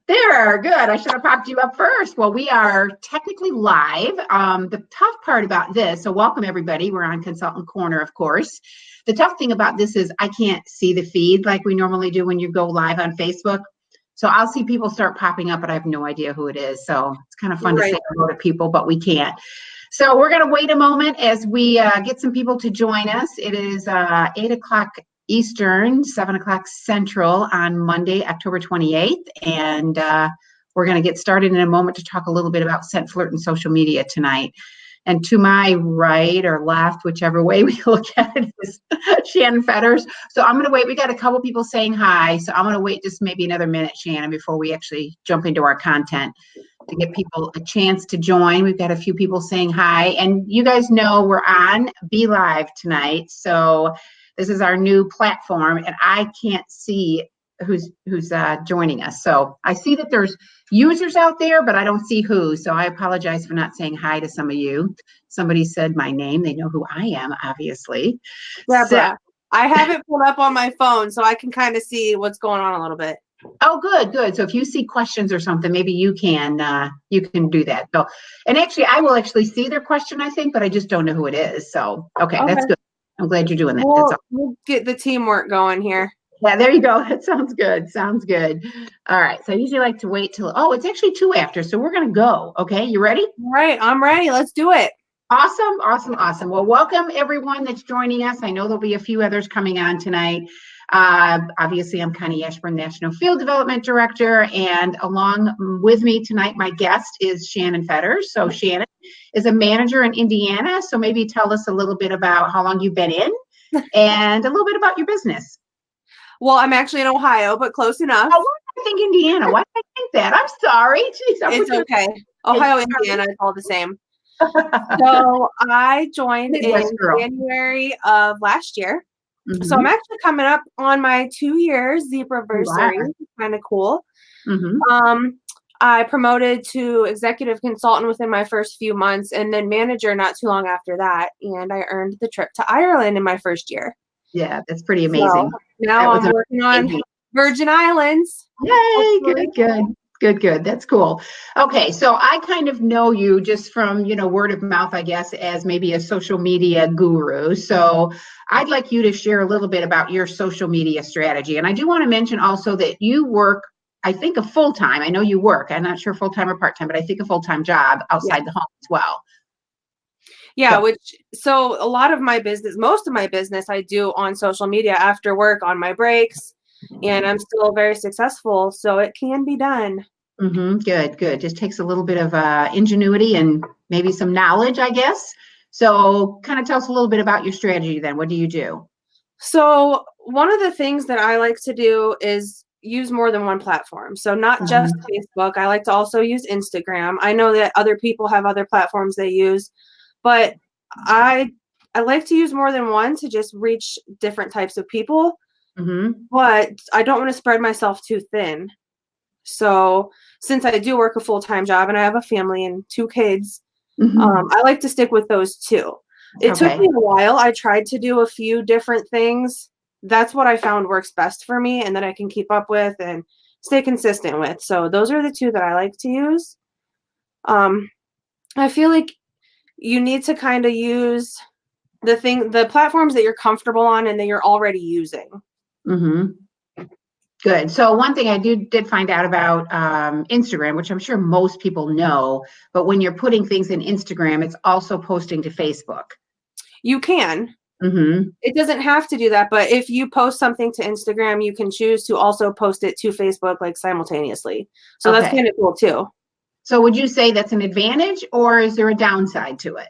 There, good. I should have popped you up first. Well, we are technically live. The tough part about this, so welcome everybody. We're on Consultant Corner, of course. The tough thing about this is I can't see the feed like we normally do when you go live on Facebook. So I'll see people start popping up, but I have no idea who it is. So it's kind of fun to say hello to people, but we can't. So we're going to wait a moment as we get some people to join us. It is 8 o'clock Eastern, 7 o'clock Central on Monday, October 28th. And we're going to get started in a moment to talk a little bit about ScentFlirt and social media tonight. And to my right or left, whichever way we look at it, is Shannon Fetters. So I'm going to wait. We got a couple people saying hi. So I'm going to wait just maybe another minute, Shannon, before we actually jump into our content to get people a chance to join. We've got a few people saying hi. And you guys know we're on Be Live tonight. So this is our new platform, and I can't see who's joining us. So I see that there's users out there, but I don't see who. So I apologize for not saying hi to some of you. Somebody said my name. They know who I am, obviously. Deborah, I have it pulled up on my phone, so I can kind of see what's going on a little bit. Oh, good. So if you see questions or something, maybe you can do that. So, and actually, I will actually see their question, I think, but I just don't know who it is. So, okay. That's good. I'm glad you're doing that. We'll get the teamwork going here. Yeah, there you go. That sounds good. All right. So I usually like to wait till, it's actually 2 after. So we're going to go. Okay. You ready? All right. I'm ready. Let's do it. Awesome. Well, welcome everyone that's joining us. I know there'll be a few others coming on tonight. Obviously, I'm Connie Ashburn, National Field Development Director, and along with me tonight, my guest is Shannon Fetters. So Shannon is a manager in Indiana. So maybe tell us a little bit about how long you've been in and a little bit about your business. Well, I'm actually in Ohio, but close enough. Oh, why did I think Indiana? Why did I think that? I'm sorry. Jeez, it's okay. Ohio, Indiana, it's all the same. So I joined in January of last year. Mm-hmm. So I'm actually coming up on my 2-year Zebraversary. Wow. Kind of cool. Mm-hmm. I promoted to executive consultant within my first few months and then manager not too long after that. And I earned the trip to Ireland in my first year. Yeah, that's pretty amazing. So now I'm working on Virgin Islands. Yay, good. That's cool. Okay, so I kind of know you just from, word of mouth, I guess, as maybe a social media guru. So I'd like you to share a little bit about your social media strategy. And I do want to mention also that you work, I think, a full-time. I know you work. I'm not sure full-time or part-time, but I think a full-time job outside the home as well. Yeah, so a lot of my business, most of my business I do on social media after work on my breaks, and I'm still very successful. So it can be done. Mm-hmm. Good. Just takes a little bit of ingenuity and maybe some knowledge, I guess. So kind of tell us a little bit about your strategy then. What do you do? So one of the things that I like to do is use more than one platform. So not just Facebook. I like to also use Instagram. I know that other people have other platforms they use, but I like to use more than one to just reach different types of people. Mm-hmm. But I don't want to spread myself too thin. So since I do work a full-time job and I have a family and 2 kids, I like to stick with those 2. It took me a while. I tried to do a few different things. That's what I found works best for me and that I can keep up with and stay consistent with. So those are the 2 that I like to use. I feel like you need to kind of use the platforms that you're comfortable on and that you're already using. Mm-hmm. Good. So one thing I did find out about Instagram, which I'm sure most people know, but when you're putting things in Instagram, it's also posting to Facebook. You can. Mm-hmm. It doesn't have to do that, but if you post something to Instagram, you can choose to also post it to Facebook like simultaneously. So that's kind of cool too. So would you say that's an advantage or is there a downside to it?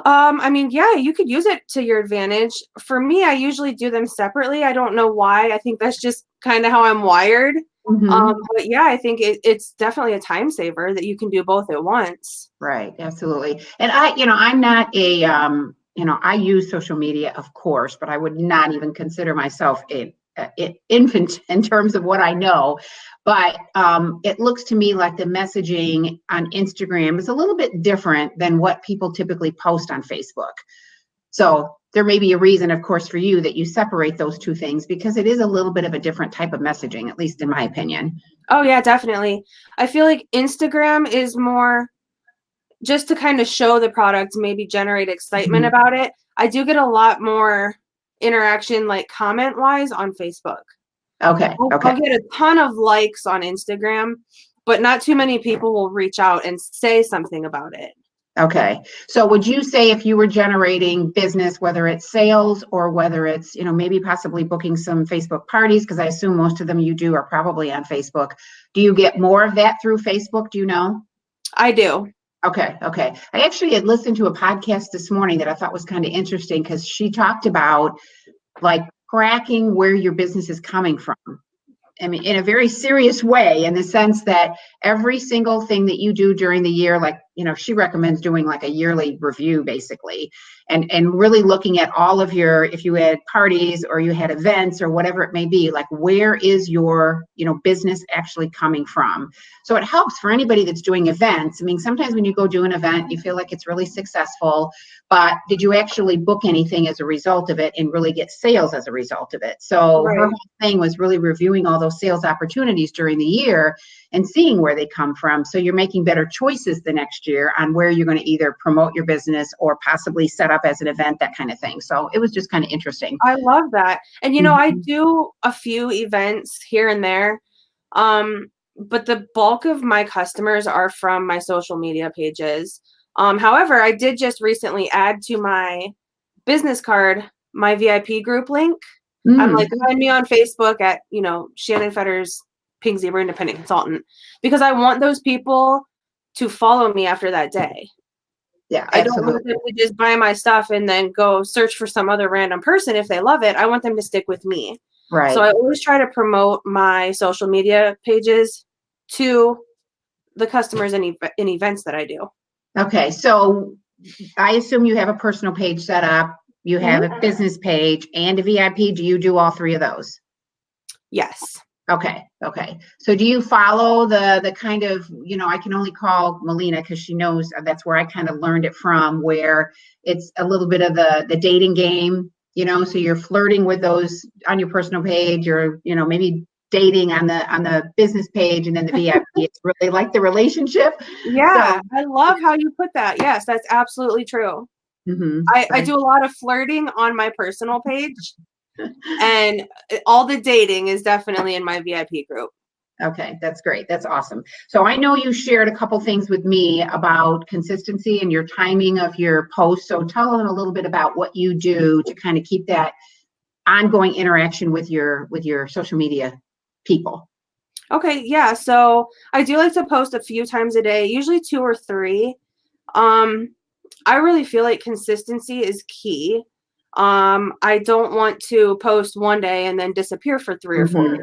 I mean, yeah, you could use it to your advantage. For me, I usually do them separately. I don't know why. I think that's just kind of how I'm wired. Mm-hmm. But yeah, I think it's definitely a time saver that you can do both at once. Right. Absolutely. And I'm not a, I use social media, of course, but I would not even consider myself an infant in terms of what I know. But it looks to me like the messaging on Instagram is a little bit different than what people typically post on Facebook. So there may be a reason, of course, for you that you separate those two things, because it is a little bit of a different type of messaging, at least in my opinion. Oh yeah, definitely. I feel like Instagram is more just to kind of show the product, maybe generate excitement about it. I do get a lot more interaction, like comment wise, on Facebook. Okay. I'll get a ton of likes on Instagram, but not too many people will reach out and say something about it. Okay. So would you say if you were generating business, whether it's sales or whether it's, maybe possibly booking some Facebook parties, because I assume most of them you do are probably on Facebook. Do you get more of that through Facebook? Do you know? I do. Okay. I actually had listened to a podcast this morning that I thought was kind of interesting, because she talked about like tracking where your business is coming from. I mean, in a very serious way, in the sense that every single thing that you do during the year, like, she recommends doing like a yearly review, basically, and really looking at all of your, if you had parties or you had events or whatever it may be, like, where is your, business actually coming from? So it helps for anybody that's doing events. I mean, sometimes when you go do an event, you feel like it's really successful, but did you actually book anything as a result of it and really get sales as a result of it? So her whole thing was really reviewing all those sales opportunities during the year and seeing where they come from. So you're making better choices the next year on where you're going to either promote your business or possibly set up as an event, that kind of thing. So it was just kind of interesting. I love that. And, I do a few events here and there. But the bulk of my customers are from my social media pages. However, I did just recently add to my business card my VIP group link. I'm like, find me on Facebook at, Shannon Fetter's Pink Zebra Independent Consultant, because I want those people to follow me after that day. Yeah, I don't want them to just buy my stuff and then go search for some other random person if they love it. I want them to stick with me. Right. So I always try to promote my social media pages to the customers in events that I do. Okay. So I assume you have a personal page set up, you have a business page and a VIP. Do you do all three of those? Yes. Okay. So do you follow the kind of, I can only call Melina because she knows that's where I kind of learned it from, where it's a little bit of the dating game, so you're flirting with those on your personal page, or, maybe dating on the business page, and then the VIP, it's really like the relationship. Yeah. So, I love how you put that. Yes, that's absolutely true. I do a lot of flirting on my personal page. And all the dating is definitely in my VIP group. Okay, that's great. That's awesome. So I know you shared a couple things with me about consistency and your timing of your posts. So tell them a little bit about what you do to kind of keep that ongoing interaction with your social media people. Okay, yeah. So I do like to post a few times a day, usually 2 or 3. I really feel like consistency is key. I don't want to post one day and then disappear for 3 or 4 days.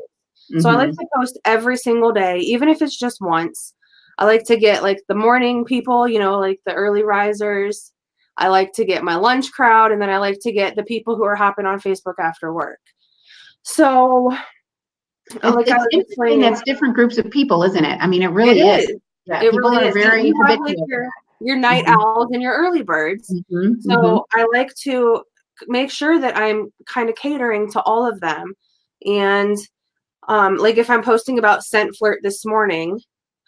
So I like to post every single day, even if it's just once. I like to get like the morning people, like the early risers. I like to get my lunch crowd, and then I like to get the people who are hopping on Facebook after work. So it's interesting. That's different groups of people, isn't it? I mean, it really is. Yeah, it people really are is. very You have like habitual. your night owls and your early birds. So I like to make sure that I'm kind of catering to all of them. And like if I'm posting about ScentFlirt this morning,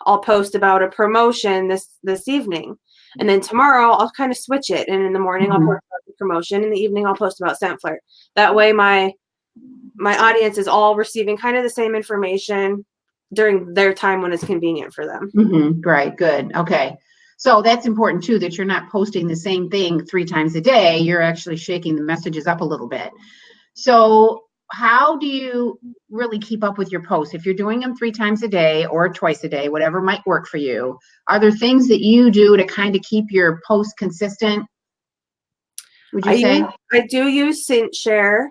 I'll post about a promotion this evening. And then tomorrow I'll kind of switch it. And in the morning I'll post about the promotion. In the evening I'll post about ScentFlirt. That way my audience is all receiving kind of the same information during their time when it's convenient for them. Right. Good. Okay. So that's important too, that you're not posting the same thing 3 times a day. You're actually shaking the messages up a little bit. So how do you really keep up with your posts? If you're doing them 3 times a day or twice a day, whatever might work for you, are there things that you do to kind of keep your posts consistent? Would you say? I do use ScentShare,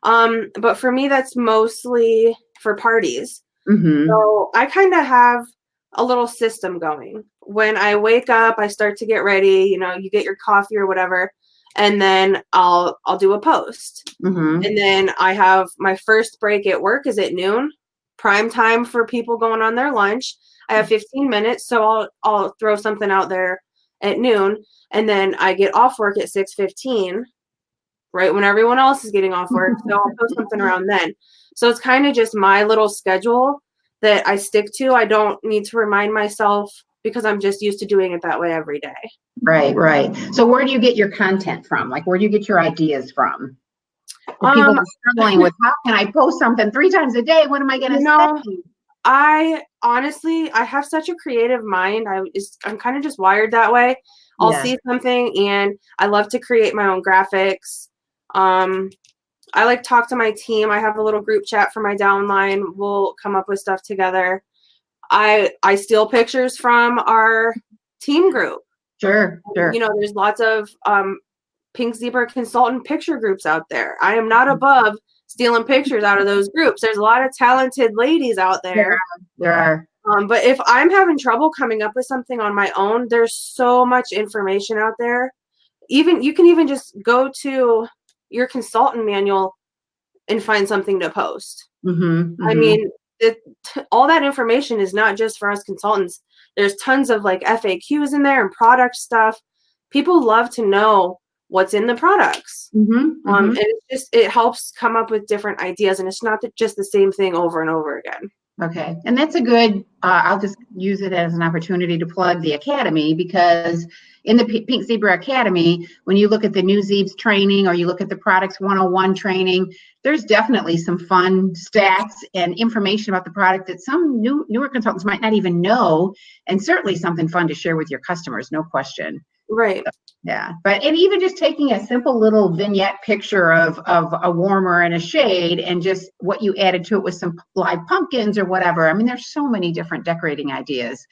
but for me that's mostly for parties. So I kind of have a little system going. When I wake up, I start to get ready, you get your coffee or whatever, and then I'll do a post. And then I have my first break at work is at noon, prime time for people going on their lunch. I have 15 minutes, so I'll throw something out there at noon, and then I get off work at 6:15. right when everyone else is getting off work. So I'll post something around then. So it's kind of just my little schedule that I stick to. I don't need to remind myself because I'm just used to doing it that way every day. Right, right. So where do you get your content from? Like, where do you get your ideas from? The people Um, that are struggling with, how can I post something 3 times a day? What am I going to say? I honestly, I have such a creative mind. I'm kind of just wired that way. I'll Yeah. see something and I love to create my own graphics. I like talk to my team. I have a little group chat for my downline. We'll come up with stuff together. I steal pictures from our team group. Sure, sure. You know, there's lots of Pink Zebra consultant picture groups out there. I am not above stealing pictures out of those groups. There's a lot of talented ladies out there. There are. But if I'm having trouble coming up with something on my own, there's so much information out there. Even you can even just go to your consultant manual and find something to post. I mean, all that information is not just for us consultants. There's tons of like FAQs in there and product stuff. People love to know what's in the products. And it helps come up with different ideas, and it's not just the same thing over and over again. Okay. And that's a good, I'll just use it as an opportunity to plug the Academy, because in the Pink Zebra Academy, when you look at the New Zebes training or you look at the Products 101 training, there's definitely some fun stats and information about the product that some newer consultants might not even know, and certainly something fun to share with your customers, no question. Right. Yeah, but and even just taking a simple little vignette picture of a warmer and a shade, and just what you added to it with some live pumpkins or whatever. I mean, there's so many different decorating ideas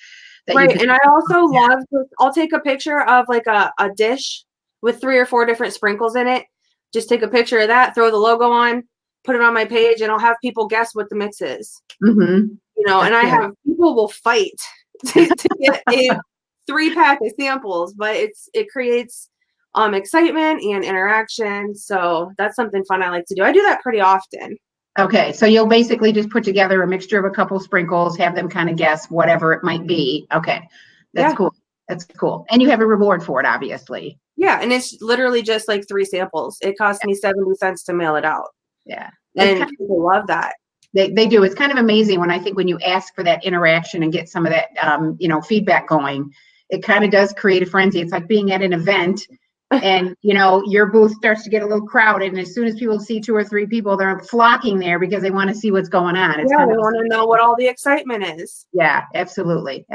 that you can. And I also love, I'll take a picture of like a dish with 3 or 4 different sprinkles in it. Just take a picture of that, throw the logo on, put it on my page, and I'll have people guess what the mix is. You know, and I have people will fight to get a 3-pack of samples, but it creates excitement and interaction. So that's something fun I like to do. I do that pretty often. Okay, so you'll basically just put together a mixture of a couple sprinkles, have them kind of guess whatever it might be. Okay, that's cool. That's cool. And you have a reward for it, obviously. Yeah, and it's literally just like 3 samples. It cost me 70 cents to mail it out. Yeah, and people love that. They do. It's kind of amazing when you ask for that interaction and get some of that feedback going. It kind of does create a frenzy. It's like being at an event and your booth starts to get a little crowded, and as soon as people see 2 or 3 people, they're flocking there because they want to see what's going on. They want to know what all the excitement is. Yeah, absolutely.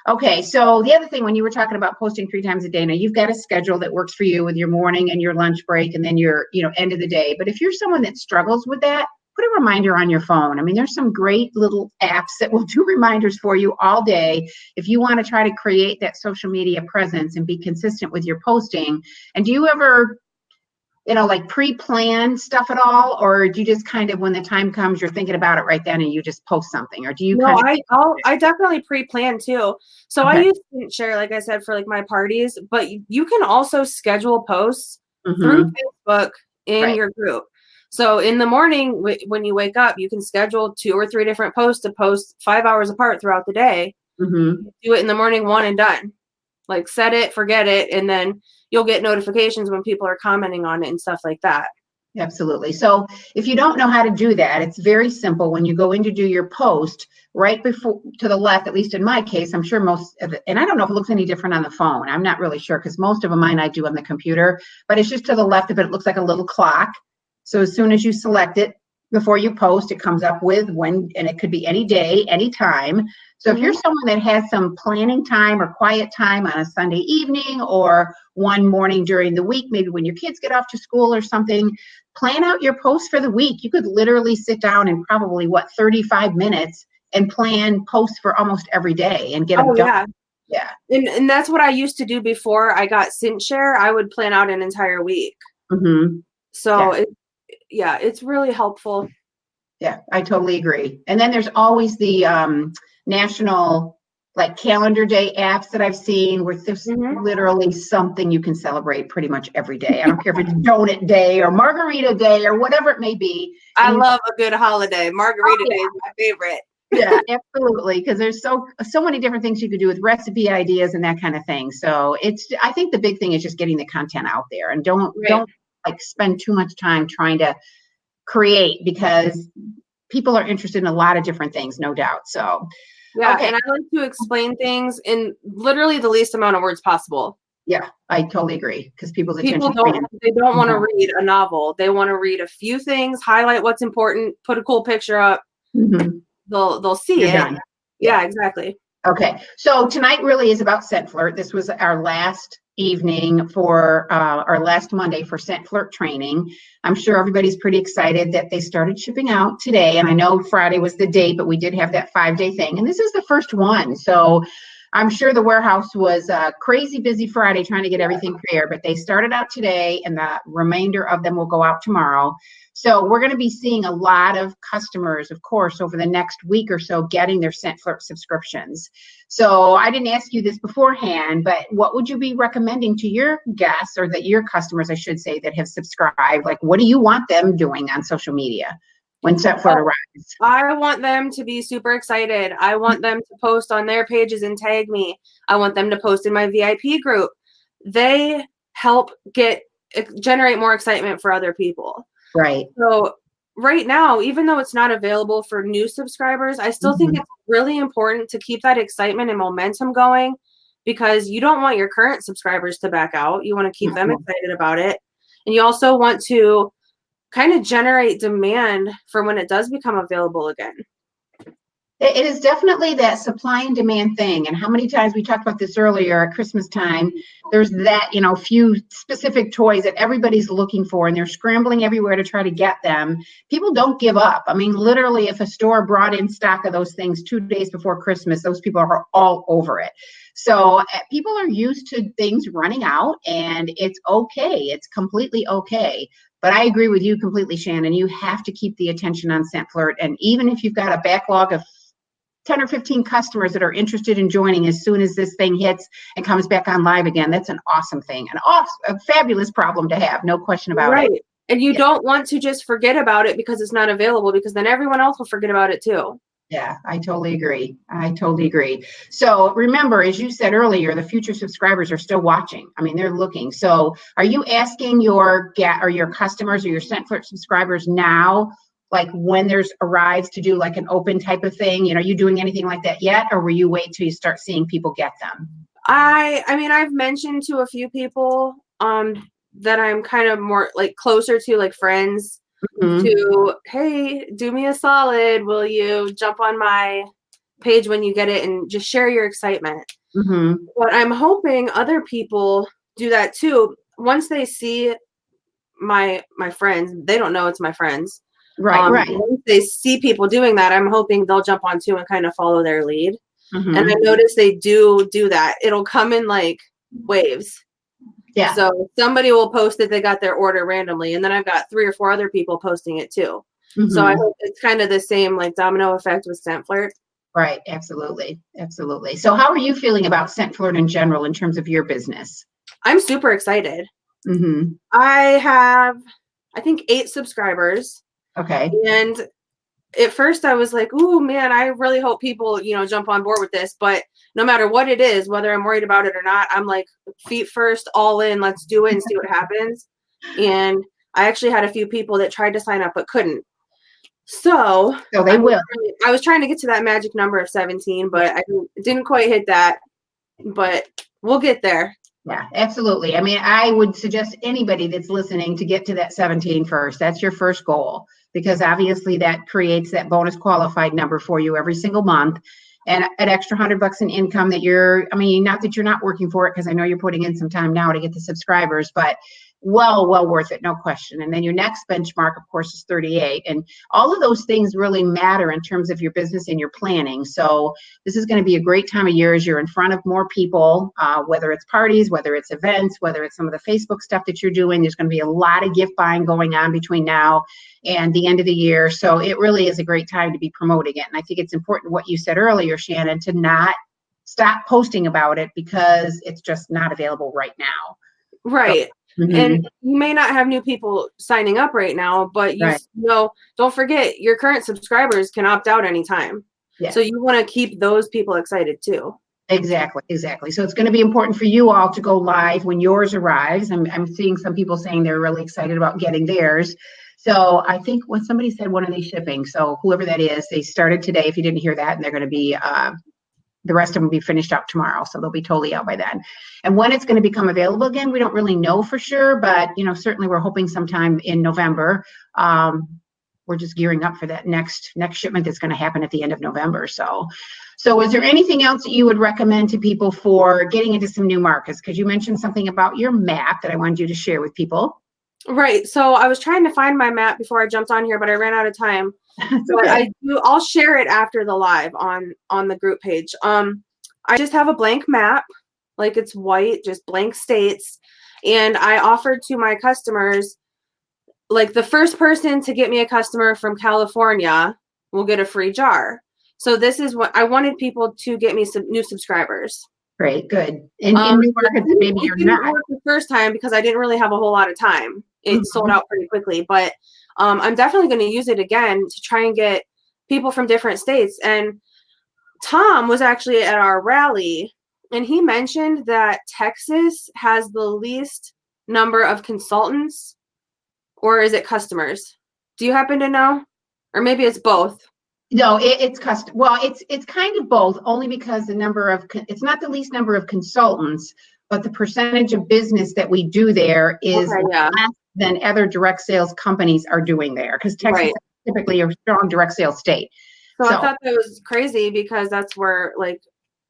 Okay, so the other thing, when you were talking about posting 3 times a day, now you've got a schedule that works for you with your morning and your lunch break and then your end of the day. But if you're someone that struggles with that, put a reminder on your phone. I mean, there's some great little apps that will do reminders for you all day if you want to try to create that social media presence and be consistent with your posting. And do you ever, like pre-plan stuff at all, or do you just kind of, when the time comes, you're thinking about it right then and you just post something? Or do you I definitely pre-plan too. So I use ScentFlirt, like I said, for like my parties, but you can also schedule posts through Facebook in your group. So in the morning, when you wake up, you can schedule 2 or 3 different posts to post 5 hours apart throughout the day. Do it in the morning, 1 and done. Like set it, forget it, and then you'll get notifications when people are commenting on it and stuff like that. Absolutely. So if you don't know how to do that, it's very simple. When you go in to do your post, right before to the left, at least in my case, I'm sure most of it, and I don't know if it looks any different on the phone. I'm not really sure, because most of mine I do on the computer, but it's just to the left of it. It looks like a little clock. So as soon as you select it, before you post, it comes up with when, and it could be any day, any time. So if you're someone that has some planning time or quiet time on a Sunday evening or one morning during the week, maybe when your kids get off to school or something, plan out your posts for the week. You could literally sit down in probably 35 minutes and plan posts for almost every day and get them done. Yeah. And that's what I used to do before I got ScentFlirt. I would plan out an entire week. So it's really helpful. Yeah, I totally agree. And then there's always the national calendar day apps that I've seen where there's literally something you can celebrate pretty much every day. I don't care if it's donut day or margarita day or whatever it may be. I love a good holiday. Margarita day is my favorite. Yeah, absolutely. Because there's so many different things you could do with recipe ideas and that kind of thing. So I think the big thing is just getting the content out there, and don't like spend too much time trying to create, because people are interested in a lot of different things, no doubt. So, Yeah, okay. and I like to explain things in literally the least amount of words possible. Yeah, I totally agree, because people's People attention span. they don't want to read a novel. They want to read a few things, highlight what's important, put a cool picture up. They'll see You're it. done. Yeah, exactly. Okay, so tonight really is about ScentFlirt. This was our last evening for our last Monday for ScentFlirt training. I'm sure everybody's pretty excited that they started shipping out today. And I know Friday was the date, but we did have that 5-day thing. And this is the first one. So I'm sure the warehouse was crazy busy Friday trying to get everything prepared, but they started out today, and the remainder of them will go out tomorrow. So we're going to be seeing a lot of customers, of course, over the next week or so getting their ScentFlirt subscriptions. So I didn't ask you this beforehand, but what would you be recommending to your guests, or that your customers, I should say, that have subscribed? Like, what do you want them doing on social media when ScentFlirt arrives? I want them to be super excited. I want them to post on their pages and tag me. I want them to post in my VIP group. They help generate more excitement for other people. Right. So right now, even though it's not available for new subscribers, I still think it's really important to keep that excitement and momentum going, because you don't want your current subscribers to back out. You want to keep them excited about it. And you also want to kind of generate demand for when it does become available again. It is definitely that supply and demand thing. And how many times we talked about this earlier at Christmas time, there's that, few specific toys that everybody's looking for, and they're scrambling everywhere to try to get them. People don't give up. I mean, literally, if a store brought in stock of those things 2 days before Christmas, those people are all over it. So people are used to things running out, and it's okay. It's completely okay. But I agree with you completely, Shannon. You have to keep the attention on ScentFlirt. And even if you've got a backlog of 10 or 15 customers that are interested in joining as soon as this thing hits and comes back on live again, that's an awesome thing, a fabulous problem to have, no question about it. And you don't want to just forget about it because it's not available, because then everyone else will forget about it too. Yeah, I totally agree. So remember, as you said earlier, the future subscribers are still watching. I mean, they're looking. So are you asking your customers or your ScentFlirt subscribers now, like when there's arrives, to do like an open type of thing? Are you doing anything like that yet, or will you wait till you start seeing people get them? I mean, I've mentioned to a few people that I'm kind of more like closer to, like friends, to, hey, do me a solid. Will you jump on my page when you get it and just share your excitement? But I'm hoping other people do that too. Once they see my friends, they don't know it's my friends. Right. Once they see people doing that, I'm hoping they'll jump on too and kind of follow their lead. And I notice they do that. It'll come in like waves. Yeah. So somebody will post that they got their order randomly, and then I've got 3 or 4 other people posting it too. So I hope it's kind of the same like domino effect with ScentFlirt. Right. Absolutely. So how are you feeling about ScentFlirt in general in terms of your business? I'm super excited. I have, I think, 8 subscribers. Okay. And at first I was like, "Ooh, man, I really hope people, jump on board with this." But no matter what it is, whether I'm worried about it or not, I'm like, feet first, all in, let's do it and see what happens. And I actually had a few people that tried to sign up but couldn't. So they will. I was trying to get to that magic number of 17, but I didn't quite hit that. But we'll get there. Yeah, absolutely. I mean, I would suggest anybody that's listening to get to that 17 first. That's your first goal, because obviously that creates that bonus qualified number for you every single month, and an extra $100 in income that not that you're not working for it, because I know you're putting in some time now to get the subscribers, but well worth it, no question. And then your next benchmark, of course, is 38. And all of those things really matter in terms of your business and your planning. So this is going to be a great time of year as you're in front of more people, whether it's parties, whether it's events, whether it's some of the Facebook stuff that you're doing. There's going to be a lot of gift buying going on between now and the end of the year. So it really is a great time to be promoting it. And I think it's important what you said earlier, Shannon, to not stop posting about it because it's just not available right now. Right. So, and you may not have new people signing up right now, but don't forget, your current subscribers can opt out anytime. Yeah. So you want to keep those people excited too. Exactly. So it's going to be important for you all to go live when yours arrives. I'm seeing some people saying they're really excited about getting theirs. So I think when somebody said, when are they shipping? So whoever that is, they started today, if you didn't hear that, and they're going to be, the rest of them will be finished up tomorrow. So they'll be totally out by then. And when it's going to become available again, we don't really know for sure, but certainly we're hoping sometime in November. We're just gearing up for that next shipment that's going to happen at the end of November. So is there anything else that you would recommend to people for getting into some new markets? Because you mentioned something about your map that I wanted you to share with people. Right. So I was trying to find my map before I jumped on here, but I ran out of time. But Okay. I'll share it after the live on the group page. I just have a blank map, like it's white, just blank states. And I offered to my customers, like the first person to get me a customer from California will get a free jar. So this is what I wanted people to get me some new subscribers. Great, good. In new markets that maybe you're didn't not. work the first time because I didn't really have a whole lot of time. It sold out pretty quickly, but I'm definitely going to use it again to try and get people from different states. And Tom was actually at our rally, and he mentioned that Texas has the least number of consultants, or is it customers? Do you happen to know? Or maybe it's both. No, it's custom. Well, it's kind of both, only because it's not the least number of consultants, but the percentage of business that we do there is less than other direct sales companies are doing there, because Texas is typically a strong direct sales state. So I thought that was crazy because that's where like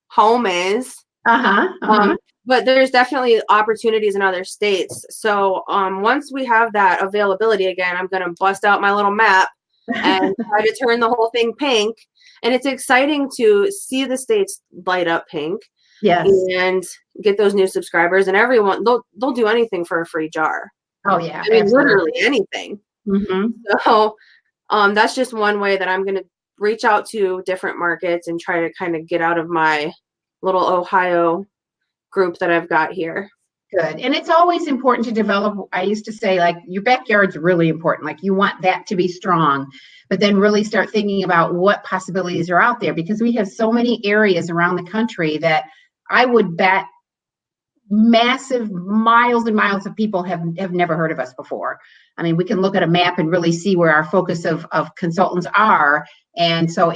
home is. But there's definitely opportunities in other states. So once we have that availability again, I'm going to bust out my little map and try to turn the whole thing pink. And it's exciting to see the states light up pink. Yes. And get those new subscribers, and everyone, they'll do anything for a free jar. Oh yeah. I mean, literally anything. Mm-hmm. So that's just one way that I'm going to reach out to different markets and try to kind of get out of my little Ohio group that I've got here. Good. And it's always important to develop. I used to say, like, your backyard's really important. Like, you want that to be strong, but then really start thinking about what possibilities are out there, because we have so many areas around the country that I would bet massive miles and miles of people have never heard of us before. I mean, we can look at a map and really see where our focus of consultants are. And so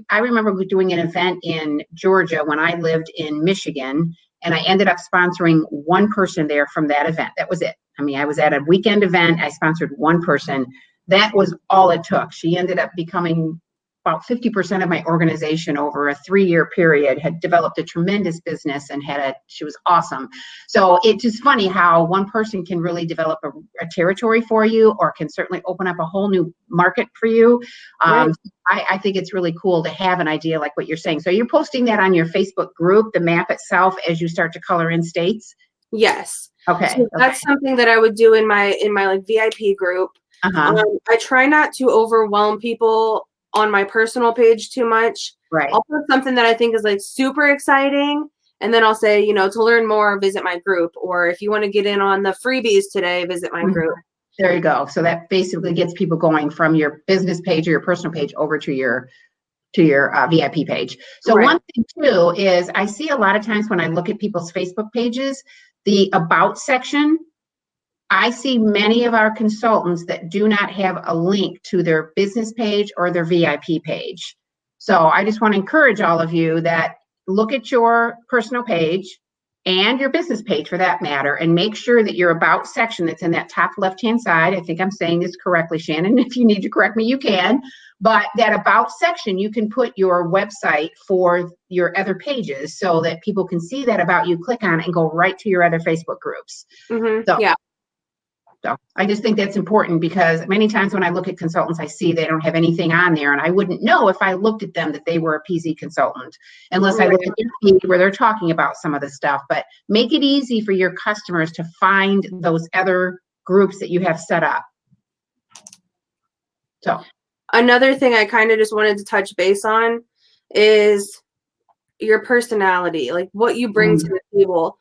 I remember doing an event in Georgia when I lived in Michigan, and I ended up sponsoring one person there from that event. That was it. I mean, I was at a weekend event. I sponsored one person. That was all it took. She ended up becoming about 50% of my organization over a 3-year period, had developed a tremendous business, and she was awesome. So it's just funny how one person can really develop a territory for you, or can certainly open up a whole new market for you. I think it's really cool to have an idea like what you're saying. So you're posting that on your Facebook group, the map itself, as you start to color in states? Yes. Okay. So that's something that I would do in my like VIP group. I try not to overwhelm people on my personal page too much. Right. I'll put something that I think is like super exciting, and then I'll say, to learn more, visit my group, or if you want to get in on the freebies today, visit my group. There you go. So that basically gets people going from your business page or your personal page over to your VIP page. So one thing too is, I see a lot of times when I look at people's Facebook pages, the about section, I see many of our consultants that do not have a link to their business page or their VIP page. So I just want to encourage all of you that look at your personal page and your business page for that matter, and make sure that your about section that's in that top left-hand side, I think I'm saying this correctly, Shannon, if you need to correct me, you can, but that about section, you can put your website for your other pages so that people can see that about you, click on it, and go right to your other Facebook groups. So I just think that's important, because many times when I look at consultants, I see they don't have anything on there, and I wouldn't know if I looked at them that they were a PZ consultant, unless I look at their feed where they're talking about some of the stuff. But make it easy for your customers to find those other groups that you have set up. So another thing I kind of just wanted to touch base on is your personality, like what you bring to the table.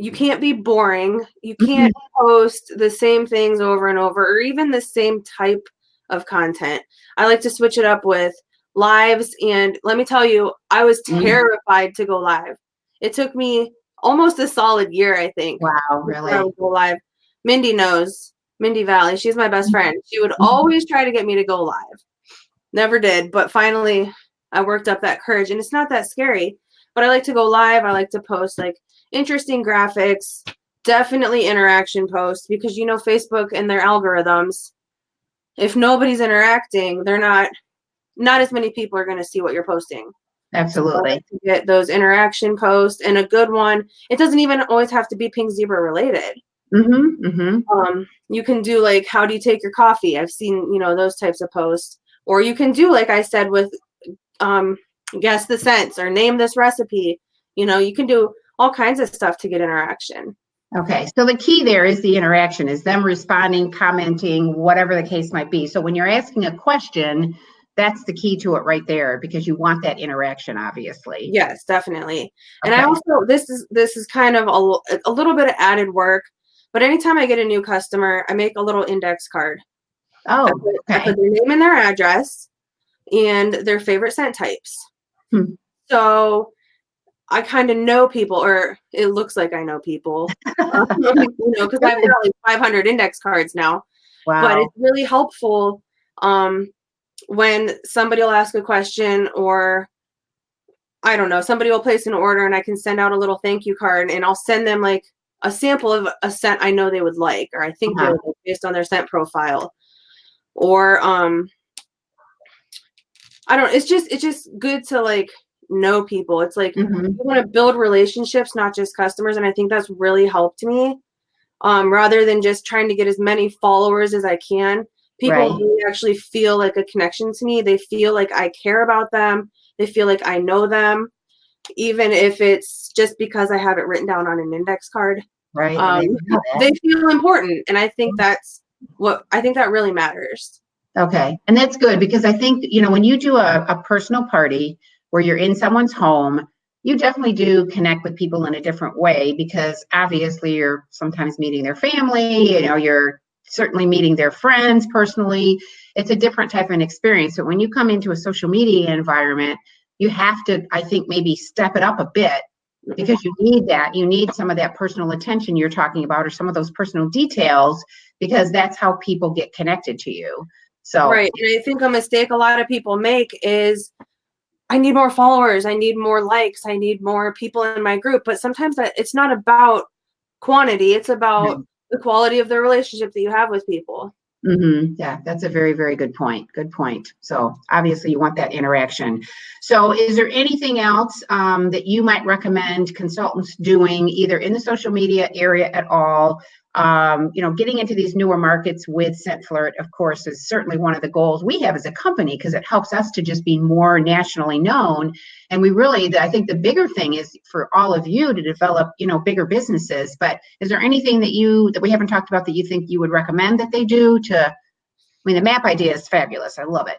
You can't be boring. You can't post the same things over and over, or even the same type of content. I like to switch it up with lives. And let me tell you, I was terrified to go live. It took me almost a solid year, I think. Wow, Before I really? would go live. Mindy knows, Mindy Valley. She's my best friend. She would always try to get me to go live. Never did, but finally I worked up that courage, and it's not that scary. But I like to go live. I like to post like interesting graphics, definitely interaction posts, because you know Facebook and their algorithms, if nobody's interacting, they're not as many people are going to see what you're posting. So I Absolutely. like to get those interaction posts, and a good one. It doesn't even always have to be Pink Zebra related. You can do like, how do you take your coffee? I've seen, you know, those types of posts. Or you can do, like I said, with guess the scents or name this recipe. You know, you can do all kinds of stuff to get interaction. Okay, so the key there is the interaction, is them responding, commenting, whatever the case might be. So when you're asking a question, that's the key to it right there, because you want that interaction, obviously. Yes, definitely. And Okay. I also, this is kind of a little bit of added work, but anytime I get a new customer, I make a little index card. Oh, I okay. put their name and their address and their favorite scent types. Hmm. So I kind of know people, or it looks like I know people, you know, because I've got like 500 index cards now. But Wow. it's really helpful when somebody will ask a question, or I don't know, somebody will place an order, and I can send out a little thank you card, and I'll send them like a sample of a scent I know they would like, or I think they would like, based on their scent profile. Or I don't, it's just good to like know people. It's like, you want to build relationships, not just customers. And I think that's really helped me. Rather than just trying to get as many followers as I can, people really actually feel like a connection to me. They feel like I care about them. They feel like I know them, even if it's just because I have it written down on an index card. Right. They feel important. And I think that really matters. Okay. And that's good, because I think, you know, when you do a personal party where you're in someone's home, you definitely do connect with people in a different way, because obviously you're sometimes meeting their family, you know, you're certainly meeting their friends personally. It's a different type of an experience. So when you come into a social media environment, you have to, I think, maybe step it up a bit, because you need that. You need some of that personal attention you're talking about, or some of those personal details, because that's how people get connected to you. So, right. And I think a mistake a lot of people make is, I need more followers. I need more likes. I need more people in my group. But sometimes it's not about quantity. It's about the quality of the relationship that you have with people. yeah, that's a very, very good point. Good point. So obviously you want that interaction. So is there anything else that you might recommend consultants doing, either in the social media area at all? You know, getting into these newer markets with ScentFlirt, of course, is certainly one of the goals we have as a company, because it helps us to just be more nationally known. And we really, I think the bigger thing is for all of you to develop, you know, bigger businesses. But is there anything that we haven't talked about that you think you would recommend that they do to, I mean, the map idea is fabulous. I love it.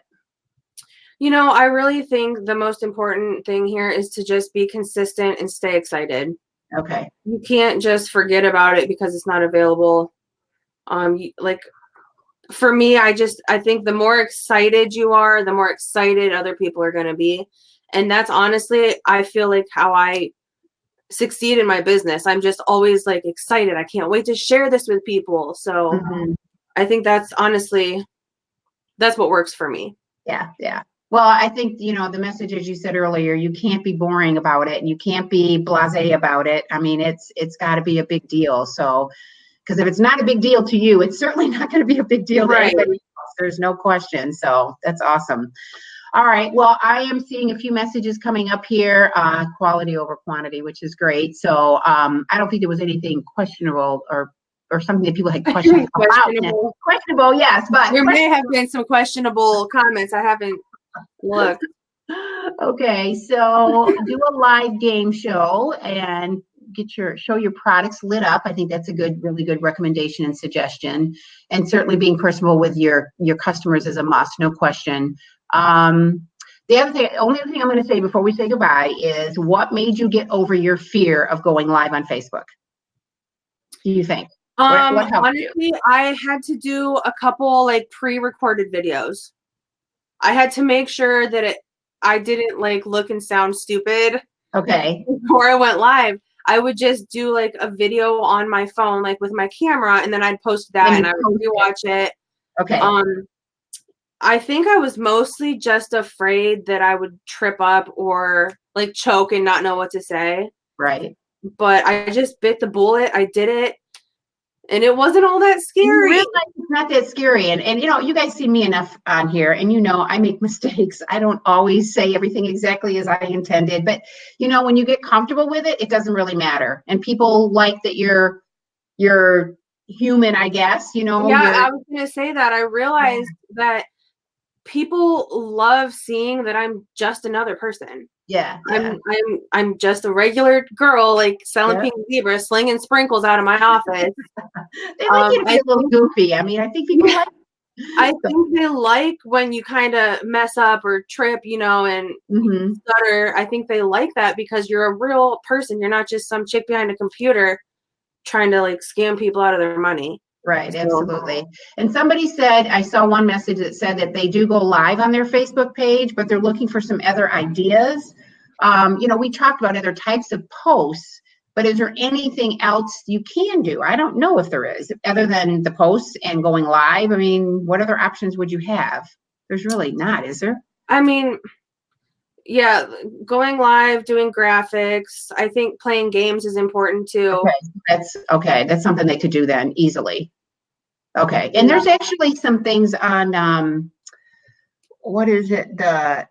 You know, I really think the most important thing here is to just be consistent and stay excited. Okay. You can't just forget about it because it's not available. Like for me, I think the more excited you are, the more excited other people are going to be. And that's honestly, I feel like how I succeed in my business. I'm just always like excited. I can't wait to share this with people. So I think that's honestly, that's what works for me. Yeah, yeah. Well, I think, you know, the message, as you said earlier, you can't be boring about it, and you can't be blasé about it. I mean, it's got to be a big deal. So, because if it's not a big deal to you, it's certainly not going to be a big deal to anybody else. There's no question. So that's awesome. All right. Well, I am seeing a few messages coming up here, quality over quantity, which is great. So I don't think there was anything questionable or something that people had questions about. Questionable, yes, but there may have been some questionable comments. I haven't looked. Okay, so do a live game show and show your products lit up. I think that's a really good recommendation and suggestion. And certainly being personable with your customers is a must, no question. The only other thing I'm going to say before we say goodbye is, what made you get over your fear of going live on Facebook? Do you think? What helped you? Honestly, I had to do a couple like pre-recorded videos. I had to make sure that I didn't like look and sound stupid Okay. before I went live, I would just do like a video on my phone, like with my camera, and then I'd post that Then and you I would post it. rewatch it. Okay. I think I was mostly just afraid that I would trip up or like choke and not know what to say. Right. But I just bit the bullet. I did it, and it wasn't all that And you scary. realize it's not that scary. And you guys see me enough on here, and I make mistakes. I don't always say everything exactly as I intended, but when you get comfortable with it, it doesn't really matter. And people like that you're human, I guess. Yeah, You're I was gonna say that. I realized that people love seeing that I'm just another person. yeah, yeah. I'm just a regular girl, like selling Yeah. pink zebras, slinging sprinkles out of my office. They like you to be I a little think goofy. I mean, I think people like I so, think they like when you kind of mess up or trip, and mhm. stutter. I think they like that because you're a real person. You're not just some chick behind a computer trying to like scam people out of their money. Right, So, absolutely. And somebody said, I saw one message that said that they do go live on their Facebook page, but they're looking for some other ideas. We talked about other types of posts, but is there anything else you can do? I don't know if there is, other than the posts and going live. I mean, what other options would you have? There's really not, is there? I mean, yeah, going live, doing graphics. I think playing games is important too. Okay. That's something they could do then easily. Okay. And Yeah. there's actually some things on what is it? I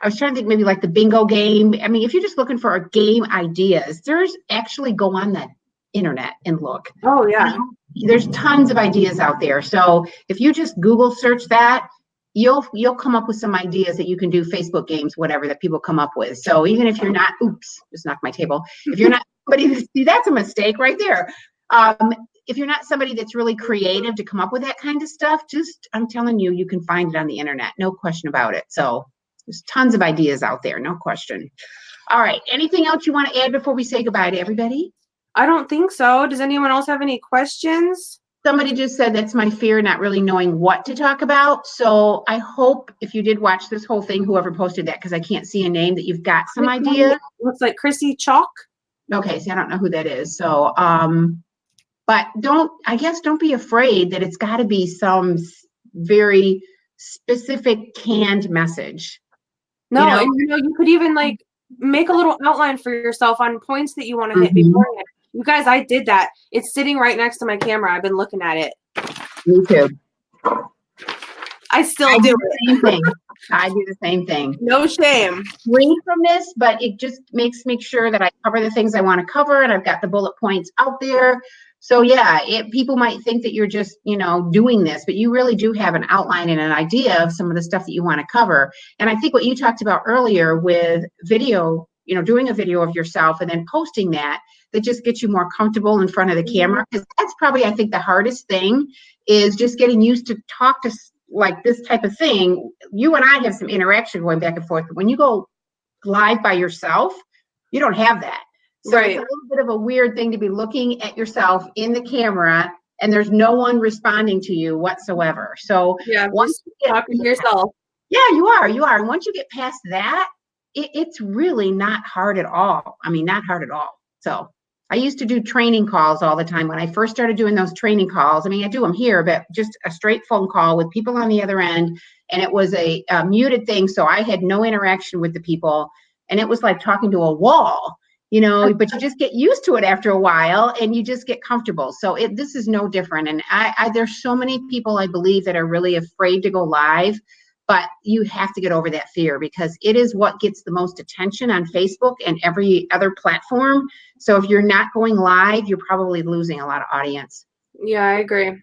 was trying to think maybe like the bingo game. I mean, if you're just looking for a game ideas, there's actually go on the internet and look. Oh You yeah. know, there's tons of ideas out there. So if you just Google search that, you'll come up with some ideas that you can do Facebook games, whatever that people come up with. So even if you're not, oops, just knocked my table. If you're not somebody, see, that's a mistake right there. Um, if you're not somebody that's really creative to come up with that kind of stuff, I'm telling you, you can find it on the internet, no question about it. So there's tons of ideas out there, no question. All right, anything else you want to add before we say goodbye to everybody? I don't think so. Does anyone else have any questions? Somebody just said that's my fear, not really knowing what to talk about. So I hope if you did watch this whole thing, whoever posted that, because I can't see a name, that you've got some idea. Looks like Chrissy Chalk. Okay, see, I don't know who that is. So, but I guess don't be afraid that it's got to be some very specific canned message. You No, know? and you could even like make a little outline for yourself on points that you want to hit Mhm. beforehand. You guys, I did that. It's sitting right next to my camera. I've been looking at it. Me too. I still I do do it. the same thing. I do the same thing. No shame. Read from this, but it just makes sure that I cover the things I want to cover, and I've got the bullet points out there. So yeah, people might think that you're just doing this, but you really do have an outline and an idea of some of the stuff that you want to cover. And I think what you talked about earlier with video, doing a video of yourself and then posting that just gets you more comfortable in front of the camera, because that's probably, I think, the hardest thing is just getting used to talk to like this type of thing. You and I have some interaction going back and forth, but when you go live by yourself, you don't have that. So Right. it's a little bit of a weird thing to be looking at yourself in the camera and there's no one responding to you whatsoever. So Yeah, once just you get, talking to yourself. yeah, you are. And once you get past that, it's really not hard at all. I mean, not hard at all. So I used to do training calls all the time. When I first started doing those training calls, I mean, I do them here, but just a straight phone call with people on the other end. And it was a muted thing. So I had no interaction with the people. And it was like talking to a wall, but you just get used to it after a while and you just get comfortable. So this is no different. And there's so many people, I believe, that are really afraid to go live. But you have to get over that fear, because it is what gets the most attention on Facebook and every other platform. So if you're not going live, you're probably losing a lot of audience. Yeah, I agree.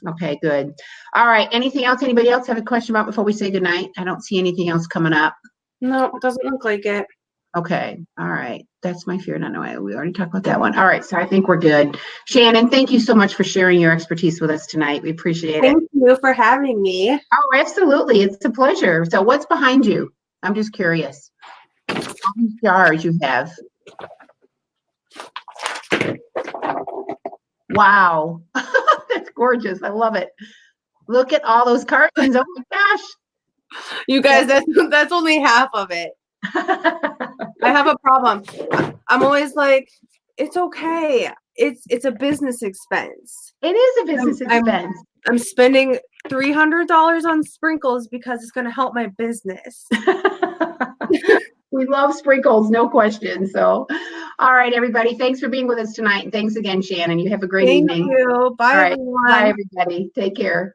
Okay, good. All right. Anything else? Anybody else have a question about before we say goodnight? I don't see anything else coming up. No, it doesn't look like it. Okay. All right. That's my fear. No, we already talked about that one. All right. So I think we're good. Shannon, thank you so much for sharing your expertise with us tonight. We appreciate it. Thank you for having me. Oh, absolutely. It's a pleasure. So what's behind you? I'm just curious. How many jars you have? Wow. That's gorgeous. I love it. Look at all those cartons. Oh my gosh. You guys, that's only half of it. I have a problem. I'm always like, it's okay. It's a business expense. It is a business expense. I'm spending $300 on sprinkles because it's going to help my business. We love sprinkles, no question. So, all right, everybody. Thanks for being with us tonight. And thanks again, Shannon. You have a great evening. Thank you. Bye, All right. everyone. Bye, everybody. Take care.